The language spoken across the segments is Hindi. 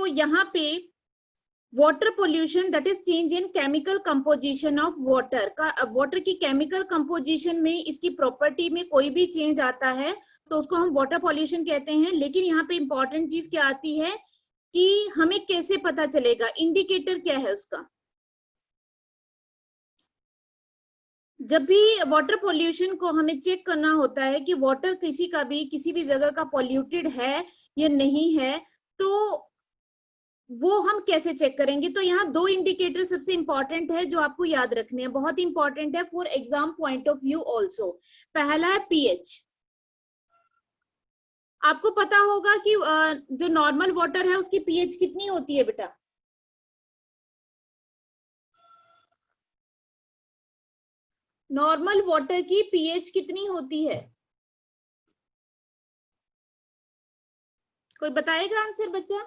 यहाँ पे water pollution that is change in chemical composition of water का, वाटर की केमिकल कंपोजिशन में इसकी प्रॉपर्टी में कोई भी चेंज आता है तो उसको हम वाटर पोल्यूशन कहते हैं। लेकिन यहाँ पे इंपॉर्टेंट चीज क्या आती है कि हमें कैसे पता चलेगा, इंडिकेटर क्या है उसका। जब भी वाटर पोल्यूशन को हमें चेक करना होता है कि वाटर किसी का भी किसी भी जगह का पॉल्यूटेड है या नहीं है, तो वो हम कैसे चेक करेंगे। तो यहाँ दो इंडिकेटर सबसे इंपॉर्टेंट है जो आपको याद रखने हैं, बहुत इंपॉर्टेंट है for exam point of view also. पहला है पीएच। आपको पता होगा कि जो नॉर्मल वाटर है उसकी पीएच कितनी होती है बेटा? नॉर्मल वाटर की पीएच कितनी होती है? कोई बताएगा आंसर बच्चा?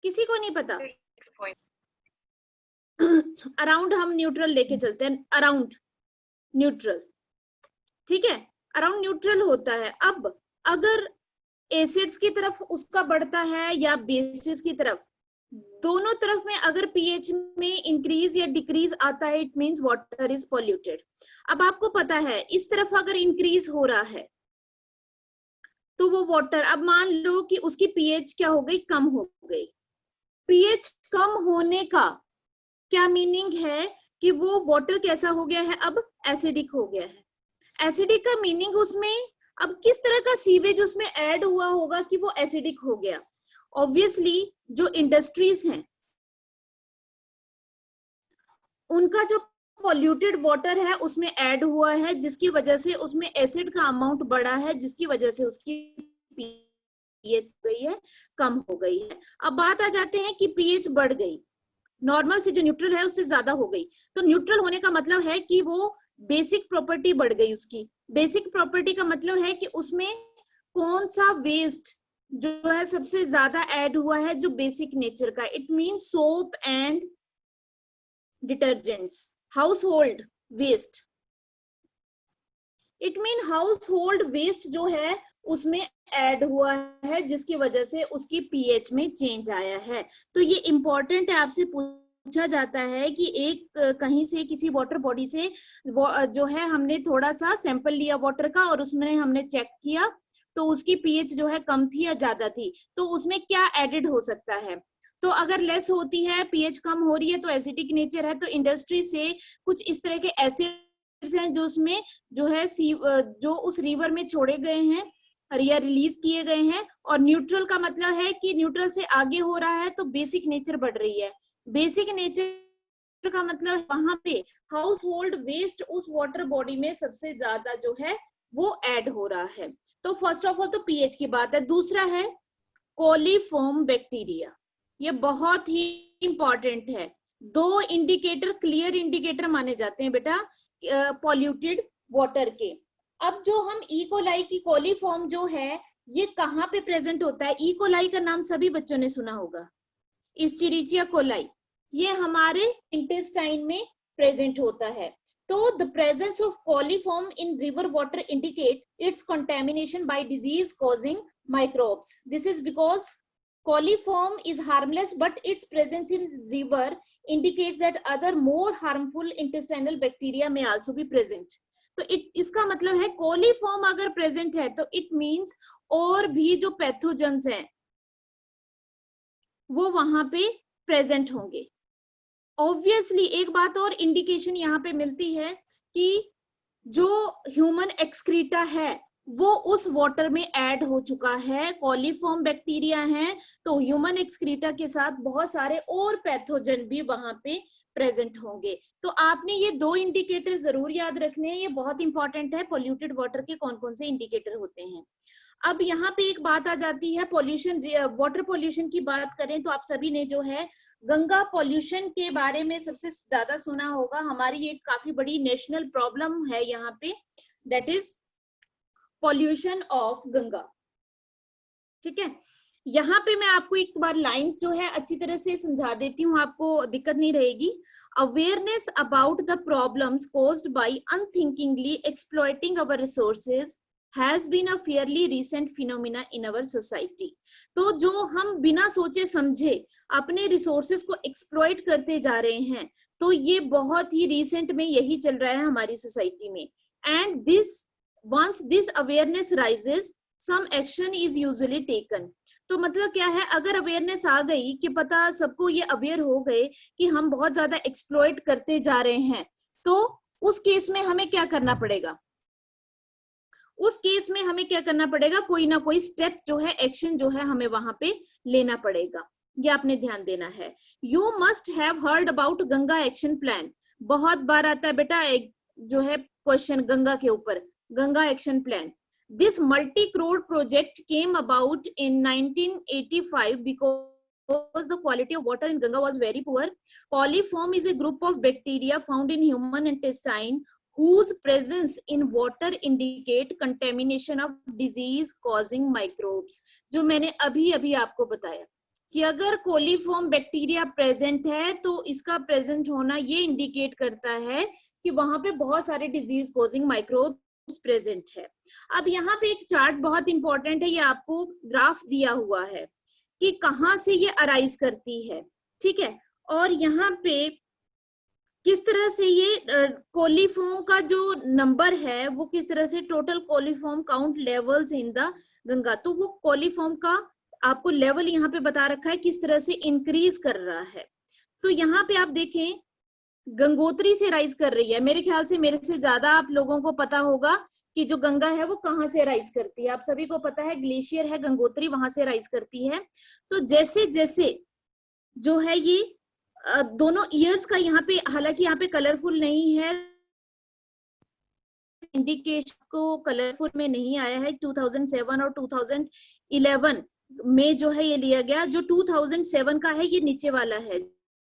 किसी को नहीं पता? अराउंड हम न्यूट्रल लेके चलते हैं, अराउंड न्यूट्रल, ठीक है, अराउंड न्यूट्रल होता है। अब अगर एसिड्स की तरफ उसका बढ़ता है या बेसिस की तरफ, दोनों तरफ में अगर पीएच में इंक्रीज या डिक्रीज आता है, it means water is polluted. अब आपको पता है इस तरफ अगर इंक्रीज हो रहा है तो वो वाटर, अब मान लो कि उसकी पीएच क्या हो गई, कम हो गई। पीएच कम होने का क्या मीनिंग है कि वो वाटर कैसा हो गया है, अब एसिडिक हो गया है। एसिडिक का मीनिंग उसमें अब किस तरह का सीवेज उसमें ऐड हुआ होगा कि वो एसिडिक हो गया। ऑब्वियसली जो इंडस्ट्रीज हैं उनका जो पॉल्यूटेड वाटर है उसमें ऐड हुआ है, जिसकी वजह से उसमें एसिड का अमाउंट बढ़ा है, जिसकी वजह से उसकी पीएच गई है, कम हो गई है। अब बात आ जाते हैं कि पीएच बढ़ गई, नॉर्मल से जो न्यूट्रल है उससे ज्यादा हो गई, तो न्यूट्रल होने का मतलब है कि वो बेसिक प्रॉपर्टी बढ़ गई उसकी। बेसिक प्रॉपर्टी का मतलब है कि उसमें कौन सा वेस्ट जो है सबसे ज्यादा ऐड हुआ है, जो बेसिक नेचर का। It means soap and detergents, household waste. It mean household waste जो है उसमें ऐड हुआ है, जिसकी वजह से उसकी पीएच में चेंज आया है। तो ये इंपॉर्टेंट है, आपसे पूछा जाता है कि एक कहीं से किसी वाटर बॉडी से जो है हमने थोड़ा सा सैंपल लिया वाटर का और उसमें हमने चेक किया तो उसकी पीएच जो है कम थी या ज्यादा थी, तो उसमें क्या एडेड हो सकता है। तो अगर लेस होती है, पीएच कम हो रही है तो एसिडिक नेचर है, तो इंडस्ट्री से कुछ इस तरह के एसिड्स हैं जो उसमें जो है जो उस रिवर में छोड़े गए हैं या रिलीज किए गए हैं। और न्यूट्रल का मतलब है कि न्यूट्रल से आगे हो रहा है तो बेसिक नेचर बढ़ रही है। बेसिक नेचर का मतलब वहां पे हाउस होल्ड वेस्ट उस वाटर बॉडी में सबसे ज्यादा जो है वो ऐड हो रहा है। तो फर्स्ट ऑफ ऑल तो पीएच की बात है। दूसरा है कोलीफॉर्म बैक्टीरिया, ये बहुत ही इंपॉर्टेंट है। दो इंडिकेटर क्लियर इंडिकेटर माने जाते हैं बेटा पॉल्यूटेड वाटर के। अब जो हम इकोलाई की कोलीफॉर्म जो है ये कहाँ पे प्रेजेंट होता है? इकोलाई का नाम सभी बच्चों ने सुना होगा, इस्चेरिचिया कोलाई, ये हमारे इंटेस्टाइन में प्रेजेंट होता है। तो the presence of coliform in river water indicate its contamination by disease causing microbes. This is because coliform is harmless, but its presence in river indicates that other more harmful intestinal bacteria may also be present. तो इसका मतलब है कोलीफॉर्म अगर प्रेजेंट है तो इट मींस और भी जो पैथोजेंस हैं वो वहां पे प्रेजेंट होंगे। ऑब्वियसली एक बात और इंडिकेशन यहाँ पे मिलती है कि जो ह्यूमन एक्सक्रीटा है वो उस वाटर में ऐड हो चुका है। कोलीफॉर्म बैक्टीरिया हैं तो ह्यूमन एक्सक्रीटा के साथ बहुत सारे और पैथोजन भी वहां पे प्रेजेंट होंगे। तो आपने ये दो इंडिकेटर जरूर याद रखने हैं, ये बहुत इंपॉर्टेंट है पॉल्यूटेड वाटर के कौन कौन से इंडिकेटर होते हैं। अब यहाँ पे एक बात आ जाती है पॉल्यूशन, वाटर पॉल्यूशन की बात करें तो आप सभी ने जो है गंगा पॉल्यूशन के बारे में सबसे ज्यादा सुना होगा। हमारी एक काफी बड़ी नेशनल प्रॉब्लम है यहाँ पे, that is pollution of Ganga. ठीक है, यहाँ पे मैं आपको एक बार लाइंस जो है अच्छी तरह से समझा देती हूँ, आपको दिक्कत नहीं रहेगी। Awareness about the problems caused by unthinkingly exploiting our resources has been a fairly recent phenomena in our society. तो जो हम बिना सोचे समझे अपने रिसोर्सेज को एक्सप्लॉइट करते जा रहे हैं, तो ये बहुत ही रिसेंट में यही चल रहा है हमारी सोसाइटी में. And this once this awareness rises, some action is usually taken. तो मतलब क्या है, अगर अवेयरनेस आ गई कि पता सबको ये अवेयर हो गए कि हम बहुत ज्यादा एक्सप्लॉइट करते जा रहे हैं, तो उस केस में हमें क्या करना पड़ेगा, उस केस में हमें क्या करना पड़ेगा, कोई ना कोई स्टेप जो है, एक्शन जो है हमें वहां पे लेना पड़ेगा. ये आपने ध्यान देना है. You must have heard about Ganga action plan. बहुत बार आता है बेटा एक जो है क्वेश्चन गंगा के ऊपर, Ganga action plan. This multi-crore project came about in 1985 because the quality of water in Ganga was very poor. Coliform is a group of bacteria found in human intestine whose presence in water indicate contamination of disease-causing microbes. जो मैंने अभी आपको बताया कि अगर कोलीफॉर्म बैक्टीरिया प्रेजेंट है तो इसका प्रेजेंट होना ये इंडिकेट करता है कि वहां पे बहुत सारे डिजीज कॉजिंग माइक्रोब्स प्रेजेंट है. अब यहाँ पे एक चार्ट बहुत इंपॉर्टेंट है, ये आपको ग्राफ दिया हुआ है कि कहाँ से ये अराइज करती है, ठीक है. और यहाँ पे किस तरह से ये कोलीफॉर्म का जो नंबर है वो किस तरह से total coliform count levels in the Ganga, तो वो कोलीफॉर्म का आपको लेवल यहाँ पे बता रखा है किस तरह से इंक्रीज कर रहा है. तो यहाँ पे आप देखें गंगोत्री से राइज कर रही है. मेरे ख्याल से मेरे से ज्यादा आप लोगों को पता होगा कि जो गंगा है वो कहाँ से राइज करती है. आप सभी को पता है ग्लेशियर है गंगोत्री, वहां से राइज करती है. तो जैसे जैसे जो है ये दोनों ईयर्स का यहाँ पे, हालांकि यहाँ पे कलरफुल नहीं है, इंडिकेशन को कलरफुल में नहीं आया है. 2007 और 2011 में जो है ये लिया गया. जो 2007 का है ये नीचे वाला है,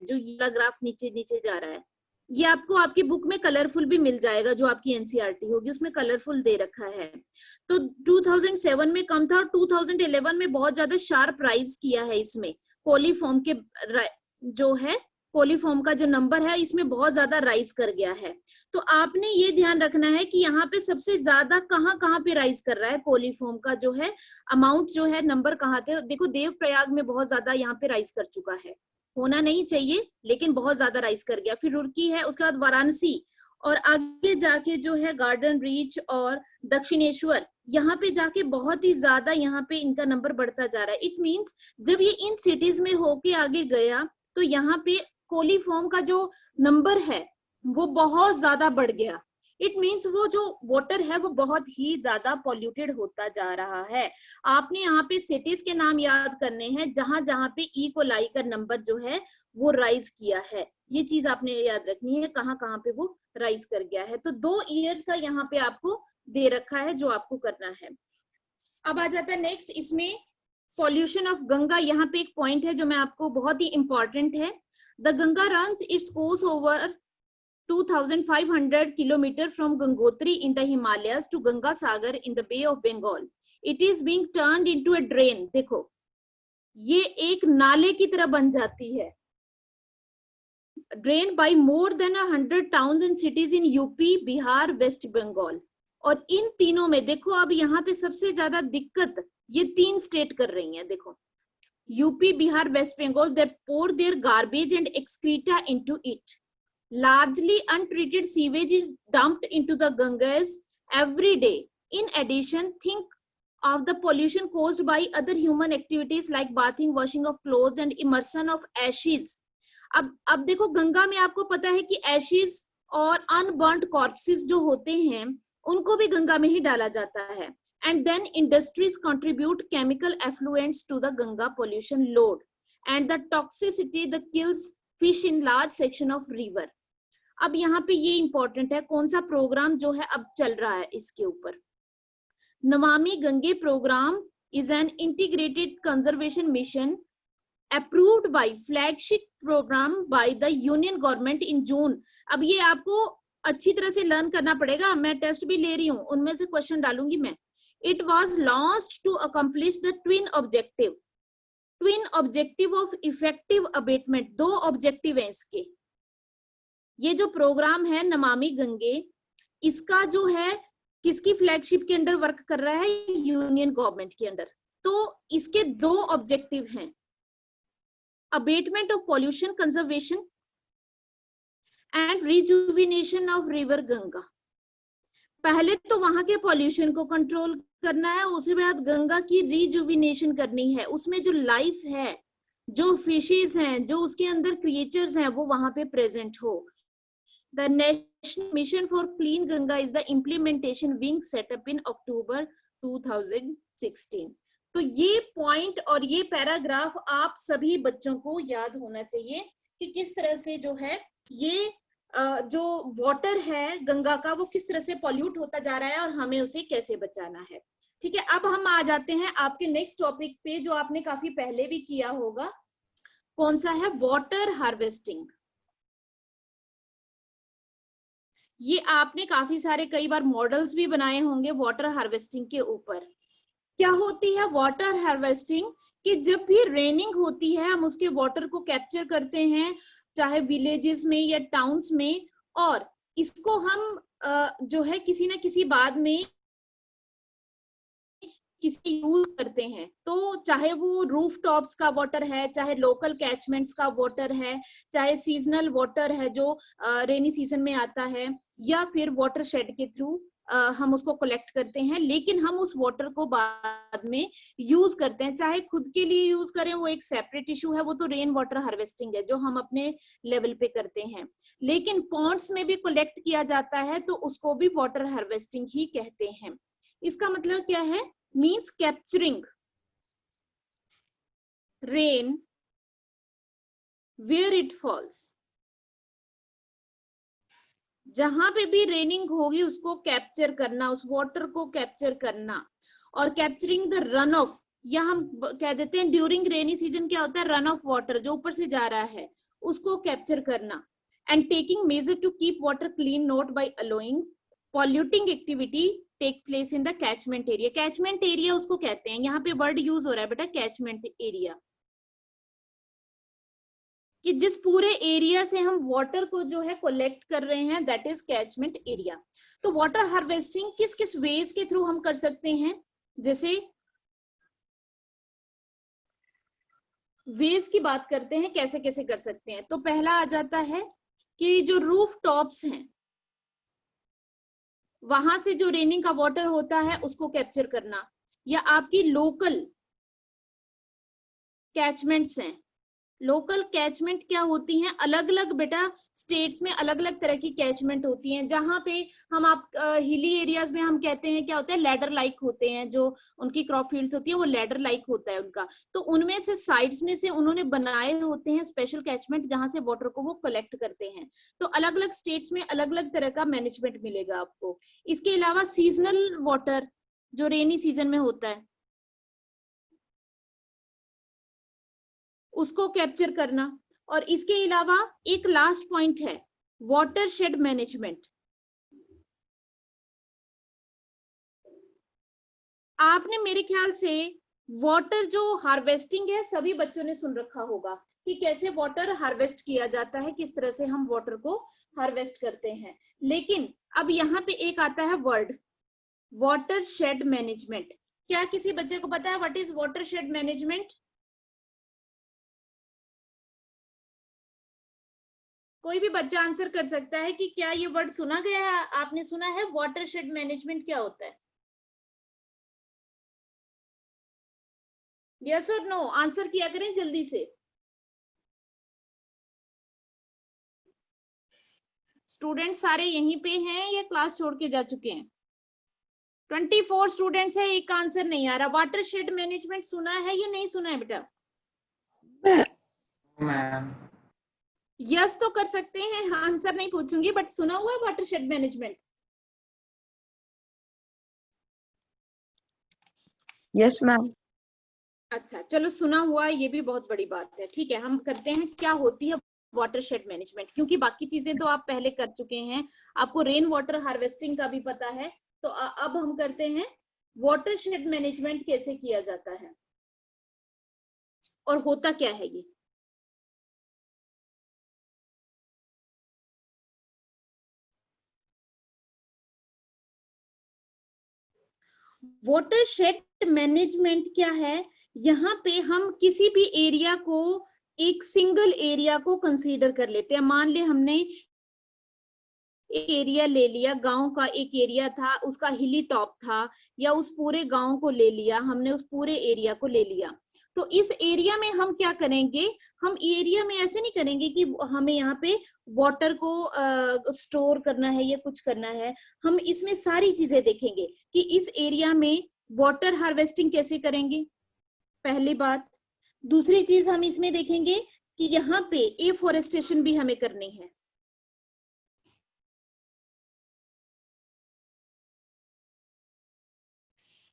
जो ये ग्राफ नीचे नीचे जा रहा है, ये आपको आपकी बुक में कलरफुल भी मिल जाएगा, जो आपकी एनसीईआरटी होगी उसमें कलरफुल दे रखा है. तो 2007 में कम था और 2011 में बहुत ज्यादा शार्प राइज किया है. इसमें कोलीफॉर्म के जो है कोलीफॉर्म का जो नंबर है इसमें बहुत ज्यादा राइज कर गया है. तो आपने ये ध्यान रखना है कि यहाँ पे सबसे ज्यादा कहाँ पे राइज कर रहा है कोलीफॉर्म का जो है अमाउंट, जो है नंबर कहाँ थे. देखो देवप्रयाग में बहुत ज्यादा यहाँ पे राइज कर चुका है, होना नहीं चाहिए लेकिन बहुत ज्यादा राइज कर गया. फिर रुड़की है, उसके बाद वाराणसी और आगे जाके जो है गार्डन रीच और दक्षिणेश्वर, यहाँ पे जाके बहुत ही ज्यादा यहाँ पे इनका नंबर बढ़ता जा रहा है. इट मींस जब ये इन सिटीज में होके आगे गया तो यहाँ पे कोलीफॉर्म का जो नंबर है वो बहुत ज्यादा बढ़ गया. इट मीन्स वो जो वाटर है वो बहुत ही ज्यादा पॉल्यूटेड होता जा रहा है. आपने यहाँ पे सिटीज के नाम याद करने हैं जहां जहां पे ई कोलाई का नंबर जो है वो राइज किया है. ये चीज आपने याद रखनी है कहाँ कहाँ पे वो राइज कर गया है. तो 2 ईयर्स का यहाँ पे आपको दे रखा है जो आपको करना है. अब आ जाता है नेक्स्ट, इसमें पॉल्यूशन ऑफ गंगा. यहाँ पे एक पॉइंट है जो मैं आपको बहुत ही इंपॉर्टेंट है. The Ganga runs its course over 2,500 kilometer from Gangotri in the Himalayas to Ganga Sagar in the Bay of Bengal. It is being turned into a drain. देखो ये एक नाले की तरह बन जाती है. Drained by more than 100 towns and cities in UP, Bihar, West Bengal. और इन तीनों में देखो अब यहाँ पे सबसे ज्यादा दिक्कत ये 3 स्टेट कर रही हैं. देखो UP, Bihar, West Bengal, they pour their garbage and excreta into it. Largely untreated sewage is dumped into the Ganges every day. In addition, think of the pollution caused by other human activities like bathing, washing of clothes and immersion of ashes. अब देखो गंगा में आपको पता है कि ashes और unburnt corpses जो होते हैं उनको भी गंगा में ही डाला जाता है. And then industries contribute chemical effluents to the Ganga pollution load. And the toxicity that kills fish in large section of river. अब यहाँ पे ये इंपॉर्टेंट है कौन सा प्रोग्राम जो है अब चल रहा है इसके ऊपर. Namami Gange programme is an integrated conservation mission approved by flagship programme by the union government in June. अब ये आपको अच्छी तरह से लर्न करना पड़ेगा, मैं टेस्ट भी ले रही हूँ, उनमें से क्वेश्चन डालूंगी मैं. It was launched to accomplish the twin objective of effective abatement. 2 objective हैं इसके. ये जो प्रोग्राम है नमामि गंगे, इसका जो है किसकी फ्लैगशिप के अंडर वर्क कर रहा है? यूनियन गवर्नमेंट के अंडर। तो इसके 2 ऑब्जेक्टिव हैं, abatement of pollution, conservation and rejuvenation of river Ganga. पहले तो वहां के पॉल्यूशन को कंट्रोल करना है, उसके बाद गंगा की रिजुविनेशन करनी है, उसमें जो लाइफ है, जो फिशेज हैं, जो उसके अंदर क्रिएचर्स हैं, वो वहां पे प्रेजेंट हो। The National Mission for Clean Ganga is the implementation wing set up in October 2016. तो ये पॉइंट और ये पैराग्राफ आप सभी बच्चों को याद होना चाहिए कि किस तरह से जो है ये जो वाटर है गंगा का वो किस तरह से पॉल्यूट होता जा रहा है और हमें उसे कैसे बचाना है। ठीक है, अब हम आ जाते हैं आपके नेक्स्ट टॉपिक पे जो आपने काफी पहले भी किया होगा। कौन सा है? Water harvesting. ये आपने काफी सारे कई बार मॉडल्स भी बनाए होंगे वाटर हार्वेस्टिंग के ऊपर। क्या होती है वाटर हार्वेस्टिंग? कि जब भी रेनिंग होती है हम उसके वाटर को कैप्चर करते हैं, चाहे विलेजेस में या टाउन्स में, और इसको हम जो है किसी ना किसी बाद में किसी यूज करते हैं। तो चाहे वो रूफ टॉप्स का वाटर है, चाहे लोकल कैचमेंट्स का वाटर है, चाहे सीजनल वाटर है जो रेनी सीजन में आता है, या फिर वाटर शेड के थ्रू हम उसको कलेक्ट करते हैं, लेकिन हम उस वाटर को बाद में यूज करते हैं। चाहे खुद के लिए यूज करें, वो एक सेपरेट इशू है, वो तो रेन वाटर हार्वेस्टिंग है जो हम अपने लेवल पे करते हैं। लेकिन पॉन्ड्स में भी कलेक्ट किया जाता है तो उसको भी वाटर हार्वेस्टिंग ही कहते हैं। इसका मतलब क्या है? means capturing rain where it falls। जहां पे भी रेनिंग होगी उसको कैप्चर करना, उस वाटर को कैप्चर करना। और कैप्चरिंग द रन ऑफ, या हम कह देते हैं ड्यूरिंग रेनी सीजन क्या होता है? रन ऑफ वाटर, जो ऊपर से जा रहा है उसको कैप्चर करना। And taking measure to keep water clean, not by allowing polluting activity take place in the catchment area. Catchment area उसको कहते हैं, यहाँ पे वर्ड यूज हो रहा है बेटा कैचमेंट एरिया, कि जिस पूरे एरिया से हम वाटर को जो है कलेक्ट कर रहे हैं, दैट इज कैचमेंट एरिया। तो वाटर हार्वेस्टिंग किस किस वेज के थ्रू हम कर सकते हैं? जैसे वेज की बात करते हैं, कैसे कैसे कर सकते हैं। तो पहला आ जाता है कि जो रूफ टॉप्स हैं वहां से जो रेनिंग का वाटर होता है उसको कैप्चर करना, या आपकी लोकल कैचमेंट्स हैं। लोकल कैचमेंट क्या होती हैं? अलग अलग बेटा स्टेट्स में अलग अलग तरह की कैचमेंट होती हैं। जहां पे हम आप हिली एरियाज में हम कहते हैं क्या होता है? लैडर लाइक होते हैं, जो उनकी क्रॉप फील्ड्स होती है वो लैडर लाइक होता है उनका। तो उनमें से साइड्स में से उन्होंने बनाए होते हैं स्पेशल कैचमेंट जहां से वाटर को वो कलेक्ट करते हैं। तो अलग अलग स्टेट्स में अलग अलग तरह का मैनेजमेंट मिलेगा आपको। इसके अलावा सीजनल वाटर जो रेनी सीजन में होता है उसको कैप्चर करना। और इसके अलावा एक लास्ट पॉइंट है वाटर शेड मैनेजमेंट। आपने मेरे ख्याल से वाटर जो हार्वेस्टिंग है सभी बच्चों ने सुन रखा होगा कि कैसे वाटर हार्वेस्ट किया जाता है, किस तरह से हम वाटर को हार्वेस्ट करते हैं। लेकिन अब यहाँ पे एक आता है वर्ड वाटर शेड मैनेजमेंट। क्या किसी बच्चे को पता है what is water shade management? कोई भी बच्चा आंसर कर सकता है कि क्या ये वर्ड सुना गया है, आपने सुना है वाटर शेड मैनेजमेंट क्या होता है? यस और नो आंसर किया करें जल्दी से। स्टूडेंट सारे यहीं पे हैं या क्लास छोड़ के जा चुके हैं? 24 स्टूडेंट्स है, एक आंसर नहीं आ रहा। वाटर शेड मैनेजमेंट सुना है या नहीं सुना है बेटा? मैम यस तो कर सकते हैं, आंसर नहीं पूछूंगी, बट सुना हुआ है water shade management? Yes ma'am. अच्छा चलो, सुना हुआ है ये भी बहुत बड़ी बात है। ठीक है, हम करते हैं क्या होती है वाटर शेड मैनेजमेंट, क्योंकि बाकी चीजें तो आप पहले कर चुके हैं, आपको रेन वाटर हार्वेस्टिंग का भी पता है। तो अब हम करते हैं वाटर शेड मैनेजमेंट कैसे किया जाता है और होता क्या है ये। वाटरशेड मैनेजमेंट क्या है? यहाँ पे हम किसी भी एरिया को, एक सिंगल एरिया को कंसीडर कर लेते हैं। मान ले हमने एक एरिया ले लिया, गांव का एक एरिया था, उसका हिली टॉप था, या उस पूरे गांव को ले लिया हमने, उस पूरे एरिया को ले लिया। तो इस एरिया में हम क्या करेंगे, हम एरिया में ऐसे नहीं करेंगे कि हमें यहाँ पे वाटर को स्टोर करना है या कुछ करना है। हम इसमें सारी चीजें देखेंगे कि इस एरिया में वाटर हार्वेस्टिंग कैसे करेंगे, पहली बात। दूसरी चीज हम इसमें देखेंगे कि यहाँ पे एफोरेस्टेशन भी हमें करनी है।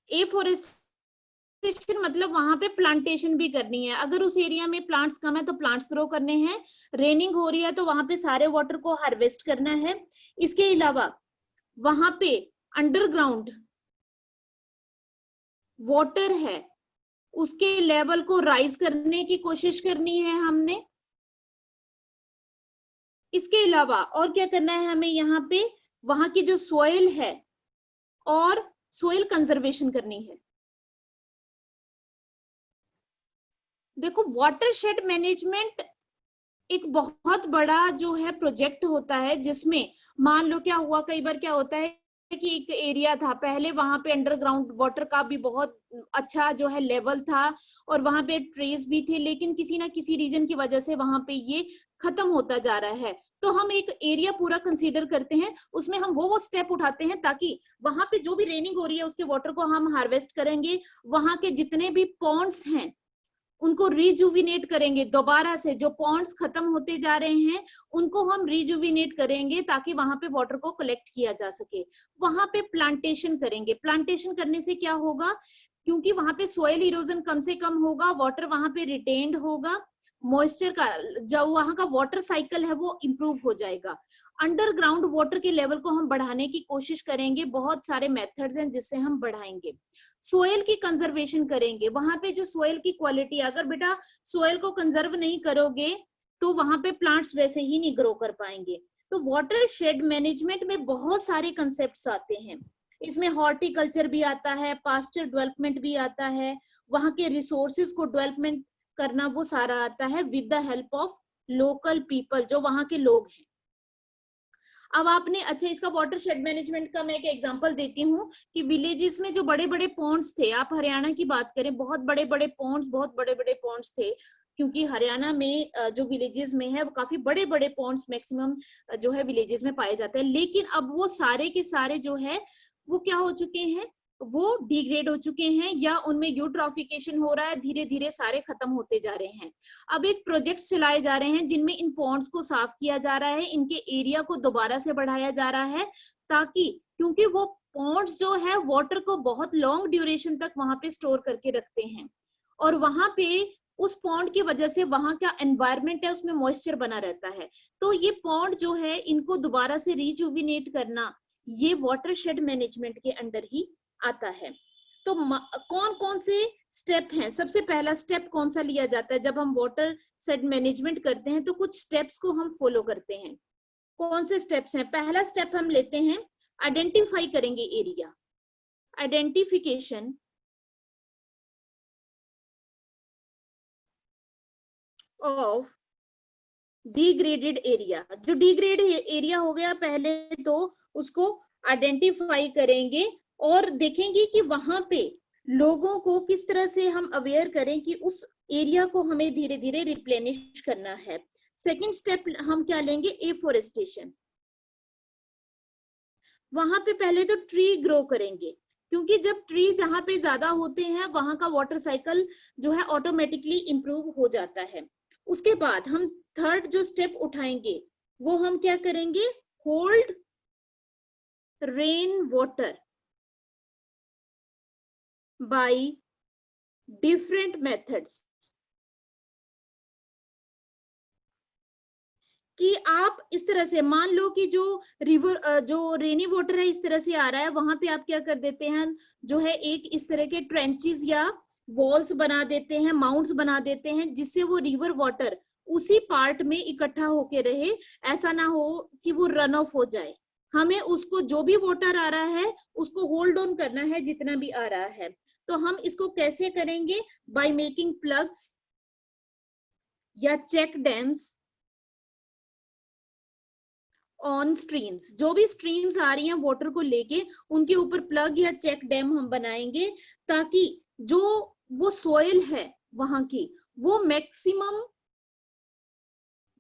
एफोरेस्टेशन मतलब वहां पे प्लांटेशन भी करनी है। अगर उस एरिया में प्लांट्स कम है तो प्लांट्स ग्रो करने हैं, रेनिंग हो रही है तो वहां पे सारे वाटर को हार्वेस्ट करना है। इसके अलावा वहां पे अंडरग्राउंड वाटर है, उसके लेवल को राइज करने की कोशिश करनी है हमने। इसके अलावा और क्या करना है हमें, यहाँ पे वहां की जो सोइल है और सोइल कंजर्वेशन करनी है। देखो, वाटरशेड मैनेजमेंट एक बहुत बड़ा जो है प्रोजेक्ट होता है, जिसमें मान लो क्या हुआ, कई बार क्या होता है कि एक एरिया था पहले, वहां पे अंडरग्राउंड वाटर का भी बहुत अच्छा जो है लेवल था और वहां पे ट्रीज भी थे, लेकिन किसी ना किसी रीजन की वजह से वहां पे ये खत्म होता जा रहा है। तो हम एक एरिया पूरा कंसीडर करते हैं, उसमें हम वो स्टेप उठाते हैं ताकि वहां पे जो भी रेनिंग हो रही है उसके वाटर को हम हार्वेस्ट करेंगे। वहां के जितने भी पॉन्ड्स हैं उनको रिजुविनेट करेंगे, दोबारा से जो पॉन्ड्स खत्म होते जा रहे हैं उनको हम रिजुविनेट करेंगे ताकि वहां पे वाटर को कलेक्ट किया जा सके। वहां पे प्लांटेशन करेंगे। प्लांटेशन करने से क्या होगा, क्योंकि वहां पे सोइल इरोजन कम से कम होगा, वाटर वहां पे रिटेन्ड होगा, मॉइस्चर का जो वहां का वाटर साइकिल है वो इम्प्रूव हो जाएगा। अंडरग्राउंड वाटर के लेवल को हम बढ़ाने की कोशिश करेंगे, बहुत सारे मेथड्स हैं जिससे हम बढ़ाएंगे। सोयल की कंजर्वेशन करेंगे, वहां पे जो सोयल की क्वालिटी, अगर बेटा सोयल को कंजर्व नहीं करोगे तो वहां पे प्लांट्स वैसे ही नहीं ग्रो कर पाएंगे। तो वाटरशेड मैनेजमेंट में बहुत सारे कंसेप्ट्स आते हैं, इसमें हॉर्टिकल्चर भी आता है, पास्चर डेवलपमेंट भी आता है, वहां के रिसोर्सेज को डेवलपमेंट करना वो सारा आता है with the help of local people, जो वहां के लोग हैं। अब आपने, अच्छा इसका वाटरशेड मैनेजमेंट का मैं एक एग्जांपल देती हूँ कि विलेजेस में जो बड़े बड़े पॉन्ड्स थे, आप हरियाणा की बात करें, बहुत बड़े बड़े पॉन्ड्स थे, क्योंकि हरियाणा में जो विलेजेस में है वो काफी बड़े बड़े पॉन्ड्स मैक्सिमम जो है विलेजेस में पाए जाते हैं। लेकिन अब वो सारे के सारे जो है वो क्या हो चुके हैं, वो डिग्रेड हो चुके हैं या उनमें यूट्रॉफिकेशन हो रहा है, धीरे धीरे सारे खत्म होते जा रहे हैं। अब एक प्रोजेक्ट चलाए जा रहे हैं जिनमें इन पॉन्ड्स को साफ किया जा रहा है, इनके एरिया को दोबारा से बढ़ाया जा रहा है, ताकि, क्योंकि वो पॉन्ड्स जो है वाटर को बहुत लॉन्ग ड्यूरेशन तक वहां पे स्टोर करके रखते हैं और वहां पे उस पॉन्ड की वजह से वहां का एनवायरमेंट है उसमें मॉइस्चर बना रहता है। तो ये पॉन्ड जो है इनको दोबारा से रिजुविनेट करना, ये वाटरशेड मैनेजमेंट के अंडर ही आता है। तो कौन कौन से स्टेप हैं, सबसे पहला स्टेप कौन सा लिया जाता है जब हम वाटरशेड मैनेजमेंट करते हैं, तो कुछ स्टेप्स को हम फॉलो करते हैं। कौन से स्टेप्स हैं? पहला स्टेप हम लेते हैं, आइडेंटिफाई करेंगे area, identification of degraded area. जो डिग्रेड एरिया हो गया पहले तो उसको आइडेंटिफाई करेंगे और देखेंगे कि वहां पे लोगों को किस तरह से हम अवेयर करें कि उस एरिया को हमें धीरे धीरे रिप्लेनिश करना है। सेकंड स्टेप हम क्या लेंगे, एफोरेस्टेशन। वहां पे पहले तो ट्री ग्रो करेंगे, क्योंकि जब ट्री जहां पे ज्यादा होते हैं वहां का वाटर साइकिल जो है ऑटोमेटिकली इंप्रूव हो जाता है। उसके बाद हम थर्ड जो स्टेप उठाएंगे वो हम क्या करेंगे, hold rain water by different methods. कि आप इस तरह से मान लो कि जो रिवर जो रेनी वाटर है इस तरह से आ रहा है, वहां पे आप क्या कर देते हैं, जो है एक इस तरह के ट्रेंचेस या वॉल्स बना देते हैं, माउंट्स बना देते हैं, जिससे वो रिवर वाटर उसी पार्ट में इकट्ठा होके रहे, ऐसा ना हो कि वो रन ऑफ हो जाए। हमें उसको जो भी वाटर आ रहा है उसको होल्ड ऑन करना है जितना भी आ रहा है। तो हम इसको कैसे करेंगे? बाय मेकिंग प्लग्स या चेक डैम्स ऑन स्ट्रीम्स। जो भी स्ट्रीम्स आ रही हैं वाटर को लेके उनके ऊपर प्लग या चेक डैम हम बनाएंगे, ताकि जो वो सोइल है वहां की वो मैक्सिमम,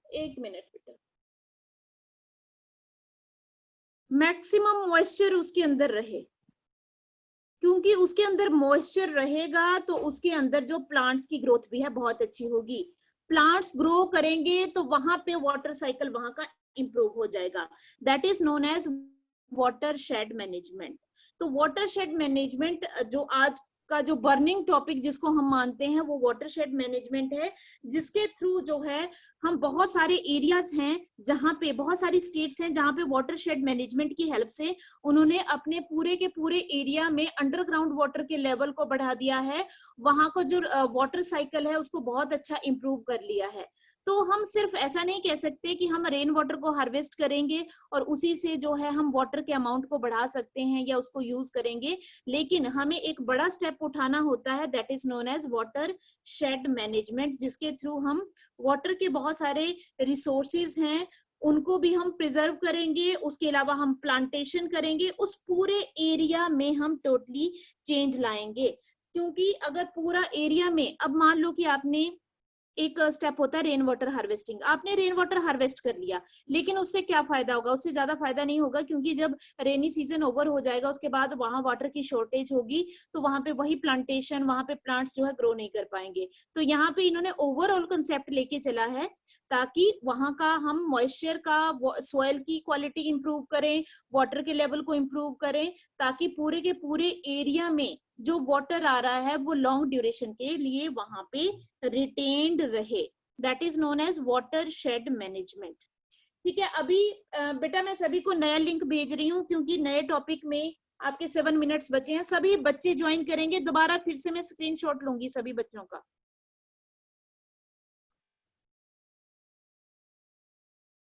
एक मिनट बेटा, मैक्सिमम मॉइस्चर उसके अंदर रहे। क्योंकि उसके अंदर मॉइस्चर रहेगा तो उसके अंदर जो प्लांट्स की ग्रोथ भी है बहुत अच्छी होगी। प्लांट्स ग्रो करेंगे तो वहां पे वाटर साइकिल वहां का इंप्रूव हो जाएगा। That is known as watershed management. तो वाटर शेड मैनेजमेंट जो आज का जो बर्निंग टॉपिक जिसको हम मानते हैं वो वाटर शेड मैनेजमेंट है, जिसके थ्रू जो है हम बहुत सारे एरियाज हैं जहां पे, बहुत सारी स्टेट्स हैं जहां पे वाटर शेड मैनेजमेंट की हेल्प से उन्होंने अपने पूरे के पूरे एरिया में अंडरग्राउंड वाटर के लेवल को बढ़ा दिया है। वहां का जो वाटर साइकिल है उसको बहुत अच्छा इंप्रूव कर लिया है। तो हम सिर्फ ऐसा नहीं कह सकते कि हम रेन वाटर को हार्वेस्ट करेंगे और उसी से जो है हम वाटर के अमाउंट को बढ़ा सकते हैं या उसको यूज करेंगे, लेकिन हमें एक बड़ा स्टेप उठाना होता है, that is known as watershed management, जिसके थ्रू हम वाटर के बहुत सारे रिसोर्सेज हैं उनको भी हम प्रिजर्व करेंगे। उसके अलावा हम प्लांटेशन करेंगे, उस पूरे एरिया में हम टोटली चेंज लाएंगे। क्योंकि अगर पूरा एरिया में, अब मान लो कि आपने, एक स्टेप होता है रेन वाटर हार्वेस्टिंग, आपने रेन वाटर हार्वेस्ट कर लिया, लेकिन उससे क्या फायदा होगा? उससे ज्यादा फायदा नहीं होगा, क्योंकि जब रेनी सीजन ओवर हो जाएगा उसके बाद वहां वाटर की शॉर्टेज होगी, तो वहां पे वही प्लांटेशन, वहां पे प्लांट्स जो है ग्रो नहीं कर पाएंगे। तो यहाँ पे इन्होंने ओवरऑल कंसेप्ट लेके चला है ताकि वहां का हम मॉइस्चर का, सॉइल की क्वालिटी इंप्रूव करें, वाटर के लेवल को इंप्रूव करें, ताकि पूरे के पूरे एरिया में जो वाटर आ रहा है वो लॉन्ग ड्यूरेशन के लिए वहां पे रिटेन्ड रहे। That is known as watershed management. ठीक है, अभी बेटा मैं सभी को नया लिंक भेज रही हूँ, क्योंकि नए टॉपिक में आपके 7 मिनट्स बचे हैं। सभी बच्चे ज्वाइन करेंगे, दोबारा फिर से मैं स्क्रीनशॉट लूंगी सभी बच्चों का।